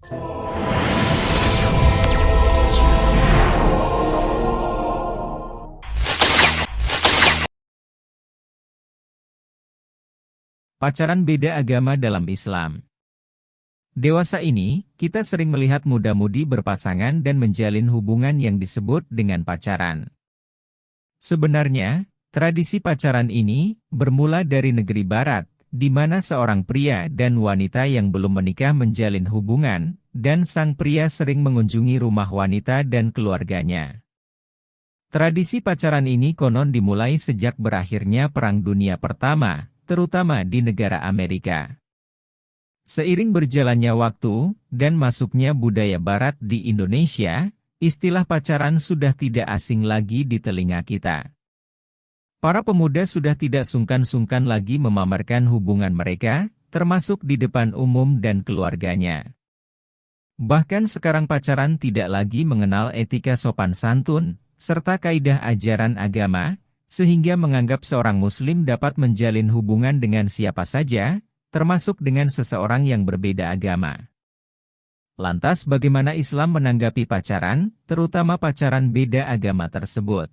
Pacaran beda agama dalam Islam. Dewasa ini, kita sering melihat muda-mudi berpasangan dan menjalin hubungan yang disebut dengan pacaran. Sebenarnya, tradisi pacaran ini bermula dari negeri barat, di mana seorang pria dan wanita yang belum menikah menjalin hubungan, dan sang pria sering mengunjungi rumah wanita dan keluarganya. Tradisi pacaran ini konon dimulai sejak berakhirnya Perang Dunia Pertama, terutama di negara Amerika. Seiring berjalannya waktu, dan masuknya budaya barat di Indonesia, istilah pacaran sudah tidak asing lagi di telinga kita. Para pemuda sudah tidak sungkan-sungkan lagi memamerkan hubungan mereka, termasuk di depan umum dan keluarganya. Bahkan sekarang pacaran tidak lagi mengenal etika sopan santun, serta kaidah ajaran agama, sehingga menganggap seorang muslim dapat menjalin hubungan dengan siapa saja, termasuk dengan seseorang yang berbeda agama. Lantas bagaimana Islam menanggapi pacaran, terutama pacaran beda agama tersebut?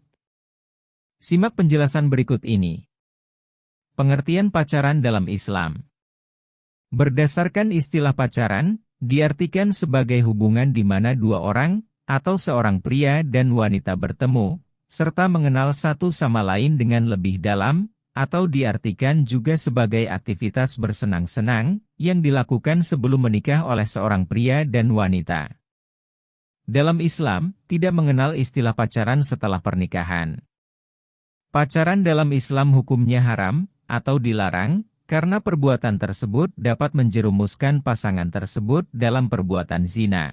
Simak penjelasan berikut ini. Pengertian pacaran dalam Islam. Berdasarkan istilah pacaran, diartikan sebagai hubungan di mana dua orang, atau seorang pria dan wanita bertemu, serta mengenal satu sama lain dengan lebih dalam, atau diartikan juga sebagai aktivitas bersenang-senang, yang dilakukan sebelum menikah oleh seorang pria dan wanita. Dalam Islam, tidak mengenal istilah pacaran setelah pernikahan. Pacaran dalam Islam hukumnya haram, atau dilarang, karena perbuatan tersebut dapat menjerumuskan pasangan tersebut dalam perbuatan zina.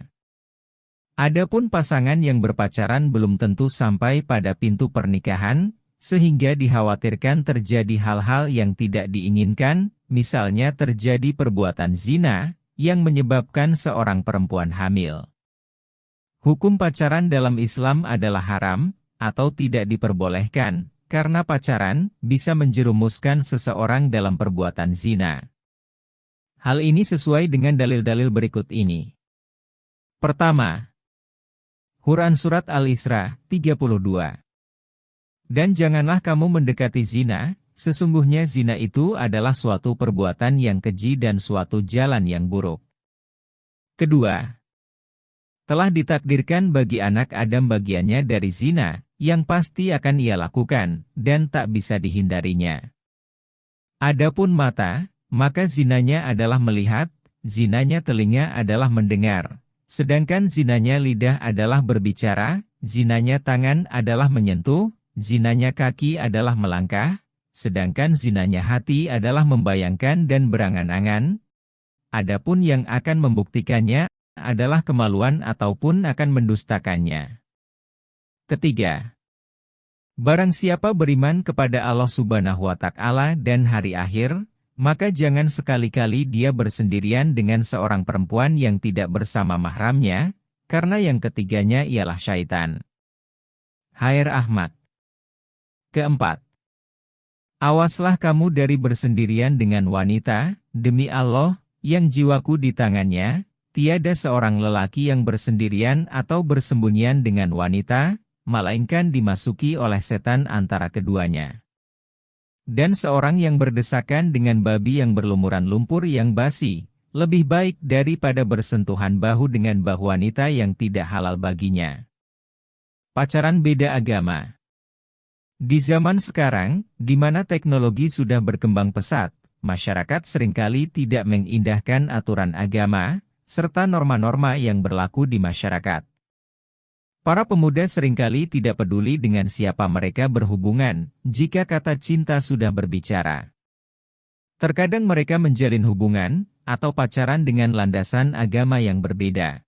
Adapun pasangan yang berpacaran belum tentu sampai pada pintu pernikahan, sehingga dikhawatirkan terjadi hal-hal yang tidak diinginkan, misalnya terjadi perbuatan zina, yang menyebabkan seorang perempuan hamil. Hukum pacaran dalam Islam adalah haram, atau tidak diperbolehkan, karena pacaran bisa menjerumuskan seseorang dalam perbuatan zina. Hal ini sesuai dengan dalil-dalil berikut ini. Pertama, Quran Surat Al-Isra, 32. Dan janganlah kamu mendekati zina, sesungguhnya zina itu adalah suatu perbuatan yang keji dan suatu jalan yang buruk. Kedua, telah ditakdirkan bagi anak Adam bagiannya dari zina, yang pasti akan ia lakukan, dan tak bisa dihindarinya. Adapun mata, maka zinanya adalah melihat, zinanya telinga adalah mendengar. Sedangkan zinanya lidah adalah berbicara, zinanya tangan adalah menyentuh, zinanya kaki adalah melangkah, sedangkan zinanya hati adalah membayangkan dan berangan-angan. Adapun yang akan membuktikannya adalah kemaluan ataupun akan mendustakannya. Ketiga, barang siapa beriman kepada Allah Subhanahu wa Ta'ala dan hari akhir, maka jangan sekali-kali dia bersendirian dengan seorang perempuan yang tidak bersama mahramnya, karena yang ketiganya ialah syaitan. Hair Ahmad. Keempat, awaslah kamu dari bersendirian dengan wanita, demi Allah, yang jiwaku di tangannya, tiada seorang lelaki yang bersendirian atau bersembunyian dengan wanita, melainkan dimasuki oleh setan antara keduanya. Dan seorang yang berdesakan dengan babi yang berlumuran lumpur yang basi, lebih baik daripada bersentuhan bahu dengan bahu wanita yang tidak halal baginya. Pacaran beda agama. Di zaman sekarang, di mana teknologi sudah berkembang pesat, masyarakat seringkali tidak mengindahkan aturan agama, serta norma-norma yang berlaku di masyarakat. Para pemuda seringkali tidak peduli dengan siapa mereka berhubungan, jika kata cinta sudah berbicara. Terkadang mereka menjalin hubungan, atau pacaran dengan landasan agama yang berbeda.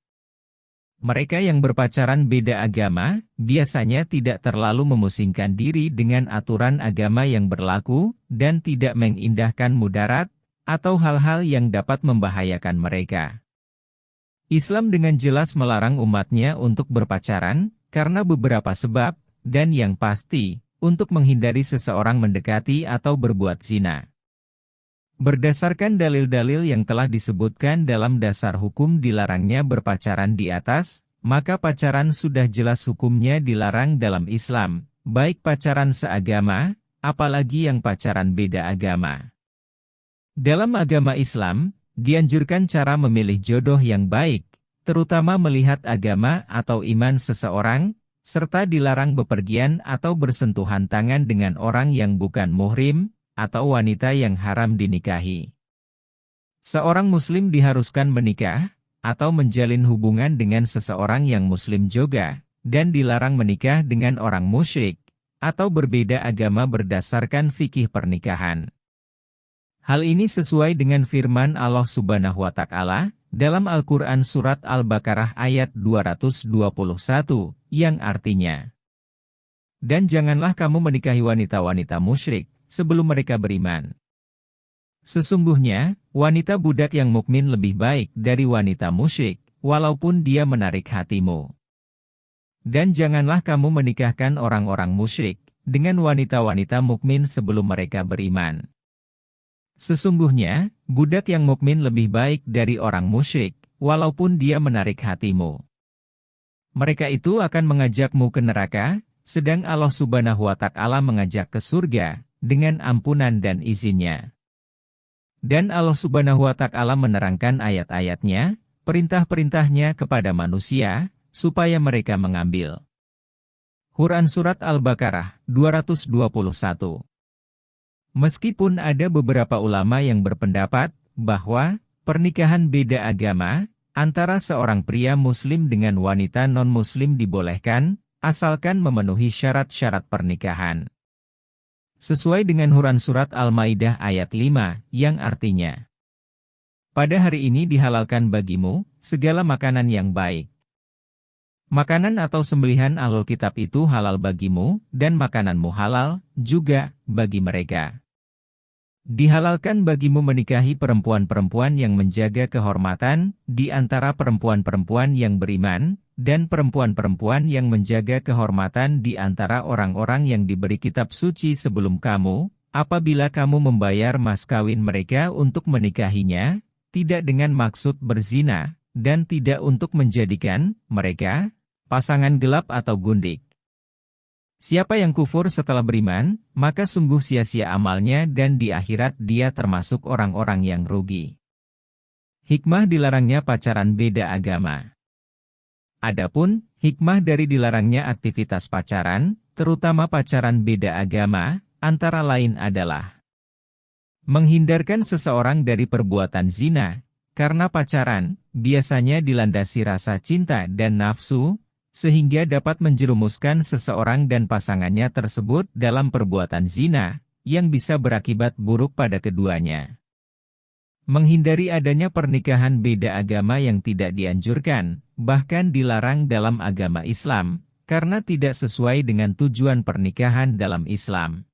Mereka yang berpacaran beda agama, biasanya tidak terlalu memusingkan diri dengan aturan agama yang berlaku, dan tidak mengindahkan mudarat, atau hal-hal yang dapat membahayakan mereka. Islam dengan jelas melarang umatnya untuk berpacaran, karena beberapa sebab, dan yang pasti, untuk menghindari seseorang mendekati atau berbuat zina. Berdasarkan dalil-dalil yang telah disebutkan dalam dasar hukum dilarangnya berpacaran di atas, maka pacaran sudah jelas hukumnya dilarang dalam Islam, baik pacaran seagama, apalagi yang pacaran beda agama. Dalam agama Islam, dianjurkan cara memilih jodoh yang baik, terutama melihat agama atau iman seseorang, serta dilarang bepergian atau bersentuhan tangan dengan orang yang bukan muhrim, atau wanita yang haram dinikahi. Seorang muslim diharuskan menikah, atau menjalin hubungan dengan seseorang yang muslim juga, dan dilarang menikah dengan orang musyrik, atau berbeda agama berdasarkan fikih pernikahan. Hal ini sesuai dengan firman Allah Subhanahu wa Ta'ala dalam Al-Quran Surat Al-Baqarah ayat 221, yang artinya, "Dan janganlah kamu menikahi wanita-wanita musyrik sebelum mereka beriman. Sesungguhnya, wanita budak yang mukmin lebih baik dari wanita musyrik, walaupun dia menarik hatimu. Dan janganlah kamu menikahkan orang-orang musyrik dengan wanita-wanita mukmin sebelum mereka beriman. Sesungguhnya, budak yang mukmin lebih baik dari orang musyrik, walaupun dia menarik hatimu. Mereka itu akan mengajakmu ke neraka, sedang Allah Subhanahu wa Ta'ala mengajak ke surga, dengan ampunan dan izinnya." Dan Allah Subhanahu wa Ta'ala menerangkan ayat-ayatnya, perintah-perintahnya kepada manusia, supaya mereka mengambil. Quran Surat Al-Baqarah 221. Meskipun ada beberapa ulama yang berpendapat bahwa pernikahan beda agama antara seorang pria muslim dengan wanita non-muslim dibolehkan, asalkan memenuhi syarat-syarat pernikahan. Sesuai dengan Quran Surat Al-Maidah ayat 5, yang artinya, "Pada hari ini dihalalkan bagimu segala makanan yang baik. Makanan atau sembelihan Ahlul Kitab itu halal bagimu, dan makananmu halal juga bagi mereka. Dihalalkan bagimu menikahi perempuan-perempuan yang menjaga kehormatan di antara perempuan-perempuan yang beriman, dan perempuan-perempuan yang menjaga kehormatan di antara orang-orang yang diberi kitab suci sebelum kamu, apabila kamu membayar mas kawin mereka untuk menikahinya, tidak dengan maksud berzina, dan tidak untuk menjadikan mereka pasangan gelap atau gundik. Siapa yang kufur setelah beriman, maka sungguh sia-sia amalnya dan di akhirat dia termasuk orang-orang yang rugi." Hikmah dilarangnya pacaran beda agama. Adapun, hikmah dari dilarangnya aktivitas pacaran, terutama pacaran beda agama, antara lain adalah menghindarkan seseorang dari perbuatan zina, karena pacaran biasanya dilandasi rasa cinta dan nafsu, sehingga dapat menjerumuskan seseorang dan pasangannya tersebut dalam perbuatan zina, yang bisa berakibat buruk pada keduanya. Menghindari adanya pernikahan beda agama yang tidak dianjurkan, bahkan dilarang dalam agama Islam, karena tidak sesuai dengan tujuan pernikahan dalam Islam.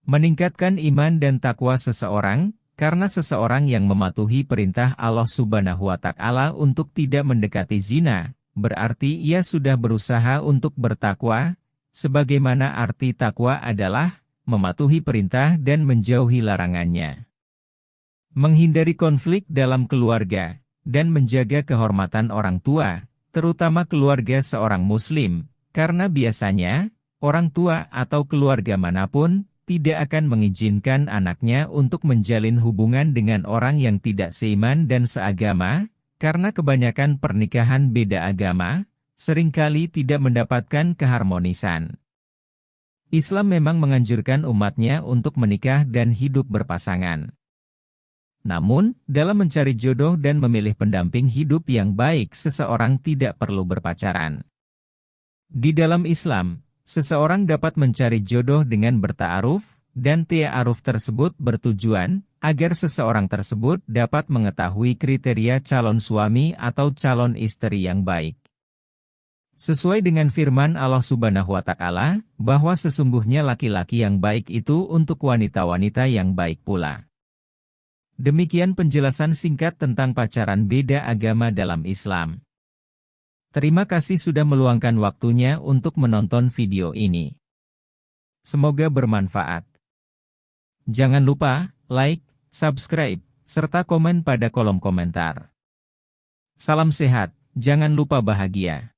Meningkatkan iman dan takwa seseorang, karena seseorang yang mematuhi perintah Allah Subhanahu wa Ta'ala untuk tidak mendekati zina, berarti ia sudah berusaha untuk bertakwa, sebagaimana arti takwa adalah mematuhi perintah dan menjauhi larangannya. Menghindari konflik dalam keluarga, dan menjaga kehormatan orang tua, terutama keluarga seorang muslim, karena biasanya, orang tua atau keluarga manapun, tidak akan mengizinkan anaknya untuk menjalin hubungan dengan orang yang tidak seiman dan seagama, karena kebanyakan pernikahan beda agama, seringkali tidak mendapatkan keharmonisan. Islam memang menganjurkan umatnya untuk menikah dan hidup berpasangan. Namun, dalam mencari jodoh dan memilih pendamping hidup yang baik seseorang tidak perlu berpacaran. Di dalam Islam, seseorang dapat mencari jodoh dengan berta'aruf, dan ta'aruf tersebut bertujuan agar seseorang tersebut dapat mengetahui kriteria calon suami atau calon istri yang baik. Sesuai dengan firman Allah Subhanahu wa Ta'ala, bahwa sesungguhnya laki-laki yang baik itu untuk wanita-wanita yang baik pula. Demikian penjelasan singkat tentang pacaran beda agama dalam Islam. Terima kasih sudah meluangkan waktunya untuk menonton video ini. Semoga bermanfaat. Jangan lupa like, subscribe, serta komen pada kolom komentar. Salam sehat, jangan lupa bahagia.